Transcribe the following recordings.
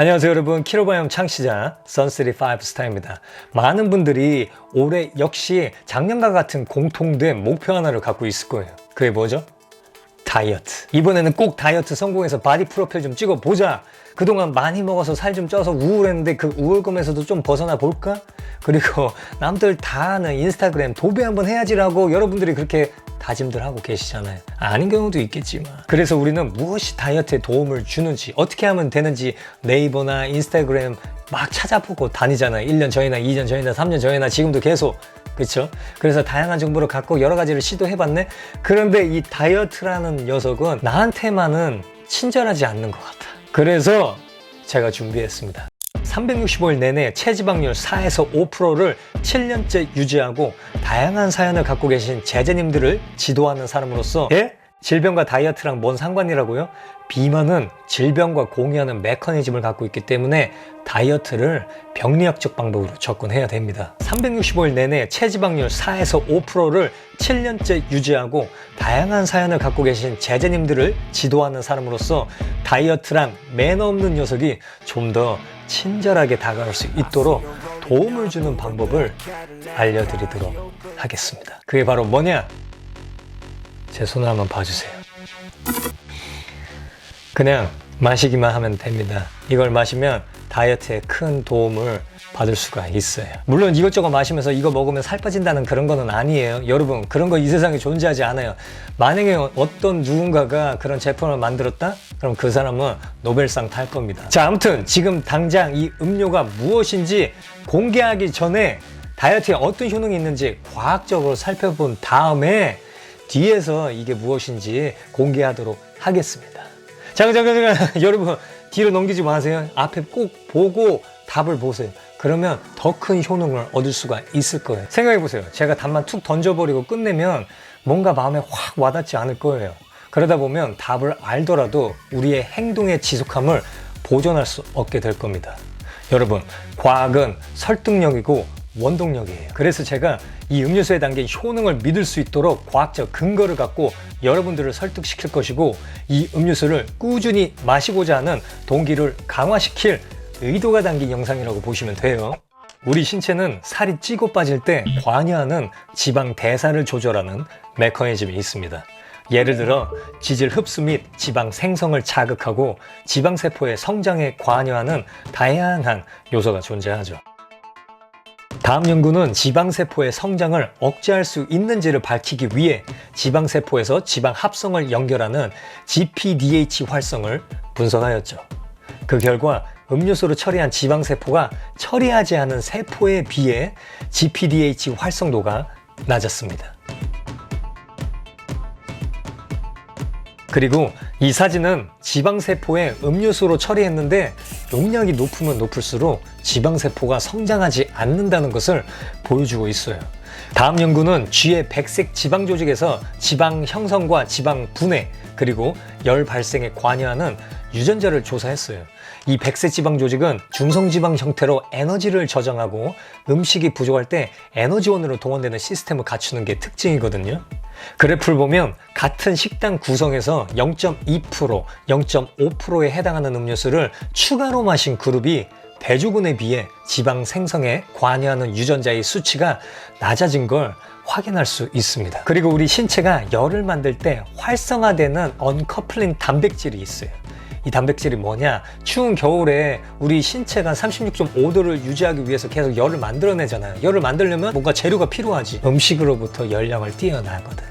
안녕하세요 여러분, 키로바이옴 창시자 선35스타입니다. 많은 분들이 올해 역시 작년과 같은 공통된 목표 하나를 갖고 있을 거예요. 그게 뭐죠? 다이어트. 이번에는 꼭 다이어트 성공해서 바디 프로필 좀 찍어보자. 그동안 많이 먹어서 살 좀 쪄서 우울했는데 그 우울감에서도 좀 벗어나 볼까? 그리고 남들 다 하는 인스타그램 도배 한번 해야지라고 여러분들이 그렇게 다짐들 하고 계시잖아요. 아닌 경우도 있겠지만. 그래서 우리는 무엇이 다이어트에 도움을 주는지, 어떻게 하면 되는지 네이버나 인스타그램 막 찾아보고 다니잖아요. 1년 전이나 2년 전이나 3년 전이나 지금도 계속. 그렇죠? 그래서 다양한 정보를 갖고 여러 가지를 시도해봤네. 그런데 이 다이어트라는 녀석은 나한테만은 친절하지 않는 것 같아. 그래서 제가 준비했습니다. 365일 내내 체지방률 4에서 5%를 7년째 유지하고 다양한 사연을 갖고 계신 제자님들을 지도하는 사람으로서, 예? 질병과 다이어트랑 뭔 상관이라고요? 비만은 질병과 공유하는 메커니즘을 갖고 있기 때문에 다이어트를 병리학적 방법으로 접근해야 됩니다. 365일 내내 체지방률 4에서 5%를 7년째 유지하고 다양한 사연을 갖고 계신 제자님들을 지도하는 사람으로서 다이어트란 매너 없는 녀석이 좀 더 친절하게 다가올 수 있도록 도움을 주는 방법을 알려드리도록 하겠습니다. 그게 바로 뭐냐? 제 손을 한번 봐주세요. 그냥 마시기만 하면 됩니다. 이걸 마시면 다이어트에 큰 도움을 받을 수가 있어요. 물론 이것저것 마시면서 이거 먹으면 살 빠진다는 그런 거는 아니에요. 여러분, 그런 거 이 세상에 존재하지 않아요. 만약에 어떤 누군가가 그런 제품을 만들었다? 그럼 그 사람은 노벨상 탈 겁니다. 자, 아무튼 지금 당장 이 음료가 무엇인지 공개하기 전에 다이어트에 어떤 효능이 있는지 과학적으로 살펴본 다음에 뒤에서 이게 무엇인지 공개하도록 하겠습니다. 잠깐 여러분, 뒤로 넘기지 마세요. 앞에 꼭 보고 답을 보세요. 그러면 더 큰 효능을 얻을 수가 있을 거예요. 생각해보세요. 제가 답만 툭 던져버리고 끝내면 뭔가 마음에 확 와닿지 않을 거예요. 그러다 보면 답을 알더라도 우리의 행동의 지속함을 보존할 수 없게 될 겁니다. 여러분, 과학은 설득력이고 원동력이에요. 그래서 제가 이 음료수에 담긴 효능을 믿을 수 있도록 과학적 근거를 갖고 여러분들을 설득시킬 것이고, 이 음료수를 꾸준히 마시고자 하는 동기를 강화시킬 의도가 담긴 영상이라고 보시면 돼요. 우리 신체는 살이 찌고 빠질 때 관여하는 지방 대사를 조절하는 메커니즘이 있습니다. 예를 들어 지질 흡수 및 지방 생성을 자극하고 지방세포의 성장에 관여하는 다양한 요소가 존재하죠. 다음 연구는 지방세포의 성장을 억제할 수 있는지를 밝히기 위해 지방세포에서 지방 합성을 연결하는 GPDH 활성을 분석하였죠. 그 결과 음료수로 처리한 지방세포가 처리하지 않은 세포에 비해 GPDH 활성도가 낮았습니다. 그리고 이 사진은 지방세포에 음료수로 처리했는데 용량이 높으면 높을수록 지방세포가 성장하지 않는다는 것을 보여주고 있어요. 다음 연구는 쥐의 백색 지방 조직에서 지방 형성과 지방 분해, 그리고 열 발생에 관여하는 유전자를 조사했어요. 이 백색 지방 조직은 중성지방 형태로 에너지를 저장하고 음식이 부족할 때 에너지원으로 동원되는 시스템을 갖추는 게 특징이거든요. 그래프를 보면 같은 식당 구성에서 0.2%, 0.5%에 해당하는 음료수를 추가로 마신 그룹이 대조군에 비해 지방 생성에 관여하는 유전자의 수치가 낮아진 걸 확인할 수 있습니다. 그리고 우리 신체가 열을 만들 때 활성화되는 언커플링 단백질이 있어요. 이 단백질이 뭐냐? 추운 겨울에 우리 신체가 36.5도를 유지하기 위해서 계속 열을 만들어내잖아요. 열을 만들려면 뭔가 재료가 필요하지. 음식으로부터 열량을 띄어나거든.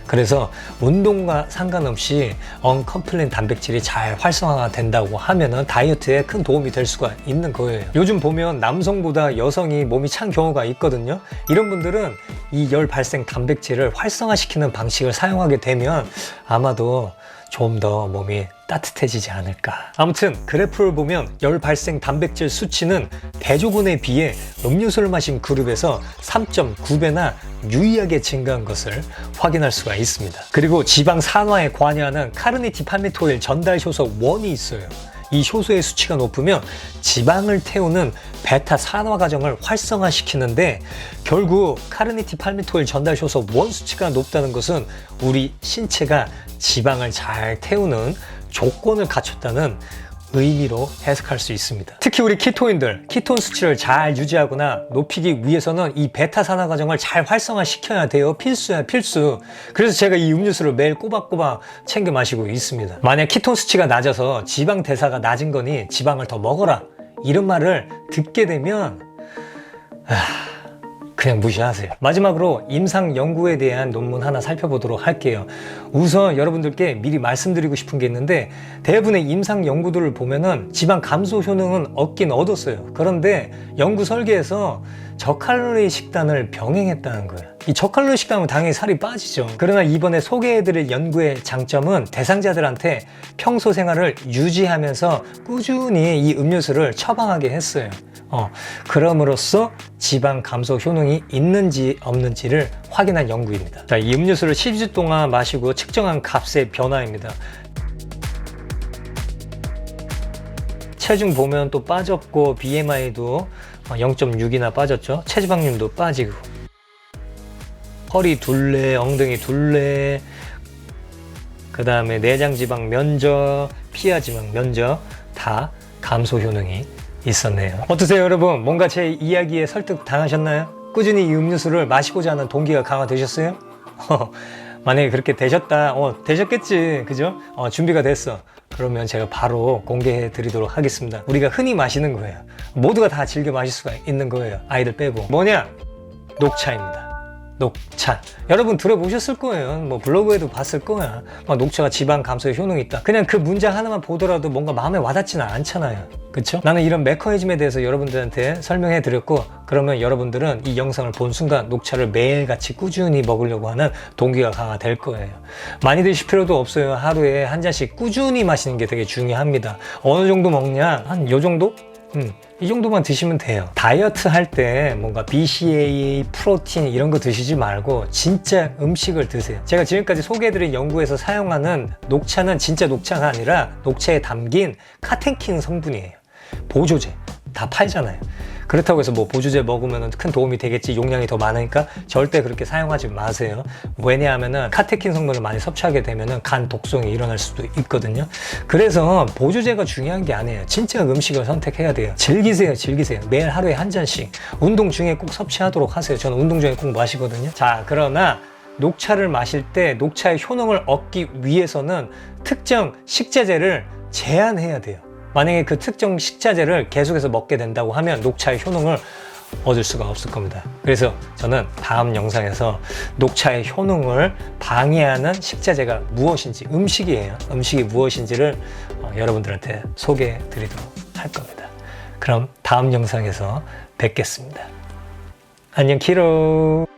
그래서 운동과 상관없이 언커플링 단백질이 잘 활성화가 된다고 하면은 다이어트에 큰 도움이 될 수가 있는 거예요. 요즘 보면 남성보다 여성이 몸이 찬 경우가 있거든요. 이런 분들은 이 열 발생 단백질을 활성화시키는 방식을 사용하게 되면 아마도 좀 더 몸이 따뜻해지지 않을까. 아무튼 그래프를 보면 열 발생 단백질 수치는 대조군에 비해 음료수를 마신 그룹에서 3.9배나 유의하게 증가한 것을 확인할 수가 있습니다. 그리고 지방 산화에 관여하는 카르니티 팔미토일 전달 효소 1이 있어요. 이 효소의 수치가 높으면 지방을 태우는 베타 산화 과정을 활성화시키는데, 결국 카르니티 팔미토일 전달 효소 1 수치가 높다는 것은 우리 신체가 지방을 잘 태우는 조건을 갖췄다는 의미로 해석할 수 있습니다. 특히 우리 키토인들, 키톤 수치를 잘 유지하거나 높이기 위해서는 이 베타 산화 과정을 잘 활성화시켜야 돼요. 필수야, 필수. 그래서 제가 이 음료수를 매일 꼬박꼬박 챙겨 마시고 있습니다. 만약 키톤 수치가 낮아서 지방 대사가 낮은 거니 지방을 더 먹어라, 이런 말을 듣게 되면 그냥 무시하세요. 마지막으로 임상 연구에 대한 논문 하나 살펴보도록 할게요. 우선 여러분들께 미리 말씀드리고 싶은 게 있는데, 대부분의 임상 연구들을 보면은 지방 감소 효능은 얻긴 얻었어요. 그런데 연구 설계에서 저칼로리 식단을 병행했다는 거예요. 이 저칼로리 식단은 당연히 살이 빠지죠. 그러나 이번에 소개해드릴 연구의 장점은 대상자들한테 평소 생활을 유지하면서 꾸준히 이 음료수를 처방하게 했어요. 그럼으로써 지방 감소 효능이 있는지 없는지를 확인한 연구입니다. 자, 이 음료수를 12주 동안 마시고 측정한 값의 변화입니다. 체중 보면 또 빠졌고, BMI도 0.6이나 빠졌죠. 체지방률도 빠지고, 허리 둘레, 엉덩이 둘레, 그 다음에 내장지방 면적, 피하지방 면적 다 감소 효능이 있었네요. 어떠세요, 여러분? 뭔가 제 이야기에 설득 당하셨나요? 꾸준히 이 음료수를 마시고자 하는 동기가 강화되셨어요? 만약에 그렇게 되셨다, 되셨겠지, 그죠? 준비가 됐어. 그러면 제가 바로 공개해 드리도록 하겠습니다. 우리가 흔히 마시는 거예요. 모두가 다 즐겨 마실 수가 있는 거예요. 아이들 빼고. 뭐냐? 녹차입니다. 녹차. 여러분 들어보셨을 거예요. 뭐 블로그에도 봤을 거야. 녹차가 지방 감소에 효능이 있다. 그냥 그 문장 하나만 보더라도 뭔가 마음에 와닿지는 않잖아요. 그쵸? 나는 이런 메커니즘에 대해서 여러분들한테 설명해 드렸고, 그러면 여러분들은 이 영상을 본 순간 녹차를 매일같이 꾸준히 먹으려고 하는 동기가 강화될 거예요. 많이 드실 필요도 없어요. 하루에 한 잔씩 꾸준히 마시는 게 되게 중요합니다. 어느 정도 먹냐? 한 요 정도? 이 정도만 드시면 돼요. 다이어트 할 때 뭔가 BCAA, 프로틴 이런 거 드시지 말고 진짜 음식을 드세요. 제가 지금까지 소개해드린 연구에서 사용하는 녹차는 진짜 녹차가 아니라 녹차에 담긴 카테킨 성분이에요. 보조제 다 팔잖아요. 그렇다고 해서 뭐 보조제 먹으면 큰 도움이 되겠지, 용량이 더 많으니까 절대 그렇게 사용하지 마세요. 왜냐하면은 카테킨 성분을 많이 섭취하게 되면은 간 독성이 일어날 수도 있거든요. 그래서 보조제가 중요한 게 아니에요. 진짜 음식을 선택해야 돼요. 즐기세요, 즐기세요. 매일 하루에 한 잔씩. 운동 중에 꼭 섭취하도록 하세요. 저는 운동 중에 꼭 마시거든요. 자, 그러나 녹차를 마실 때 녹차의 효능을 얻기 위해서는 특정 식자재를 제한해야 돼요. 만약에 그 특정 식자재를 계속해서 먹게 된다고 하면 녹차의 효능을 얻을 수가 없을 겁니다. 그래서 저는 다음 영상에서 녹차의 효능을 방해하는 식자재가 무엇인지, 음식이 무엇인지를 여러분들한테 소개해 드리도록 할 겁니다. 그럼 다음 영상에서 뵙겠습니다. 안녕 키로.